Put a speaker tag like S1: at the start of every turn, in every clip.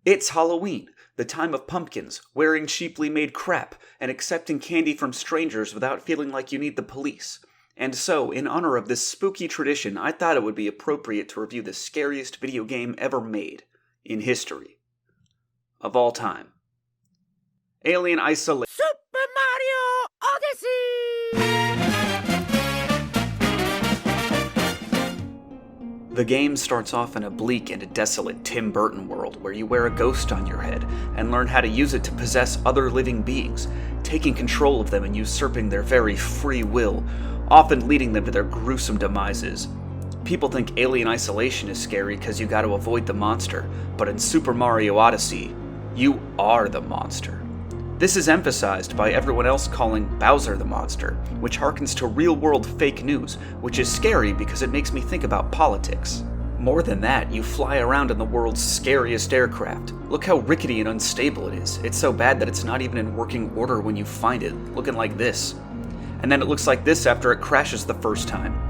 S1: It's Halloween, the time of pumpkins, wearing cheaply made crap, and accepting candy from strangers without feeling like you need the police. And so, in honor of this spooky tradition, I thought it would be appropriate to review the scariest video game ever made, in history. Of all time. Alien Isolation.
S2: Super Mario Odyssey!
S1: The game starts off in a bleak and desolate Tim Burton world where you wear a ghost on your head and learn how to use it to possess other living beings, taking control of them and usurping their very free will, often leading them to their gruesome demises. People think Alien Isolation is scary because you gotta avoid the monster, but in Super Mario Odyssey, you are the monster. This is emphasized by everyone else calling Bowser the monster, which harkens to real-world fake news, which is scary because it makes me think about politics. More than that, you fly around in the world's scariest aircraft. Look how rickety and unstable it is. It's so bad that it's not even in working order when you find it, looking like this. And then it looks like this after it crashes the first time.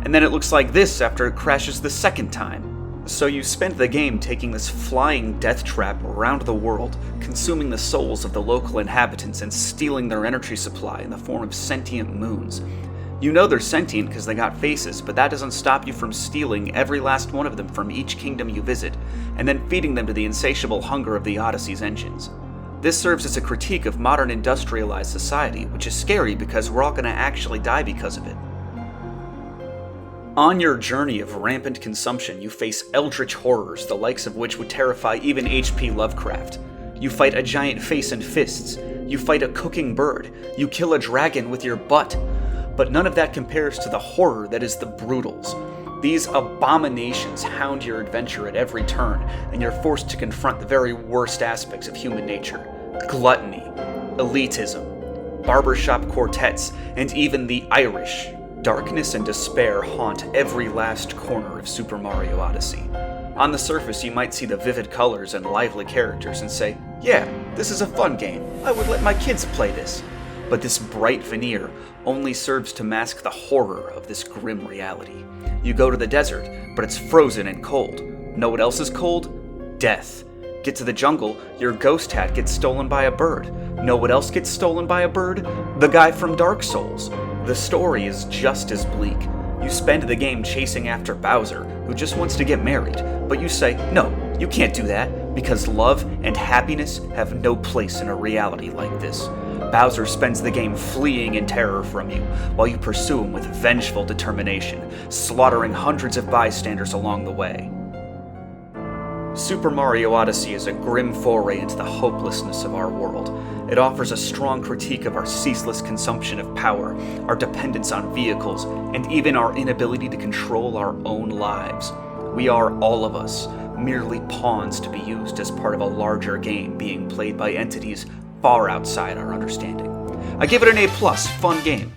S1: And then it looks like this after it crashes the second time. So you spend the game taking this flying death trap around the world, consuming the souls of the local inhabitants and stealing their energy supply in the form of sentient moons. You know they're sentient because they got faces, but that doesn't stop you from stealing every last one of them from each kingdom you visit, and then feeding them to the insatiable hunger of the Odyssey's engines. This serves as a critique of modern industrialized society, which is scary because we're all going to actually die because of it. On your journey of rampant consumption, you face eldritch horrors, the likes of which would terrify even H.P. Lovecraft. You fight a giant face and fists. You fight a cooking bird. You kill a dragon with your butt. But none of that compares to the horror that is the Brutals. These abominations hound your adventure at every turn, and you're forced to confront the very worst aspects of human nature. Gluttony, elitism, barbershop quartets, and even the Irish. Darkness and despair haunt every last corner of Super Mario Odyssey. On the surface, you might see the vivid colors and lively characters and say, yeah, this is a fun game. I would let my kids play this. But this bright veneer only serves to mask the horror of this grim reality. You go to the desert, but it's frozen and cold. Know what else is cold? Death. Get to the jungle, your ghost hat gets stolen by a bird. Know what else gets stolen by a bird? The guy from Dark Souls. The story is just as bleak. You spend the game chasing after Bowser, who just wants to get married, but you say, no, you can't do that, because love and happiness have no place in a reality like this. Bowser spends the game fleeing in terror from you, while you pursue him with vengeful determination, slaughtering hundreds of bystanders along the way. Super Mario Odyssey is a grim foray into the hopelessness of our world. It offers a strong critique of our ceaseless consumption of power, our dependence on vehicles, and even our inability to control our own lives. We are, all of us, merely pawns to be used as part of a larger game being played by entities far outside our understanding. I give it an A+, fun game.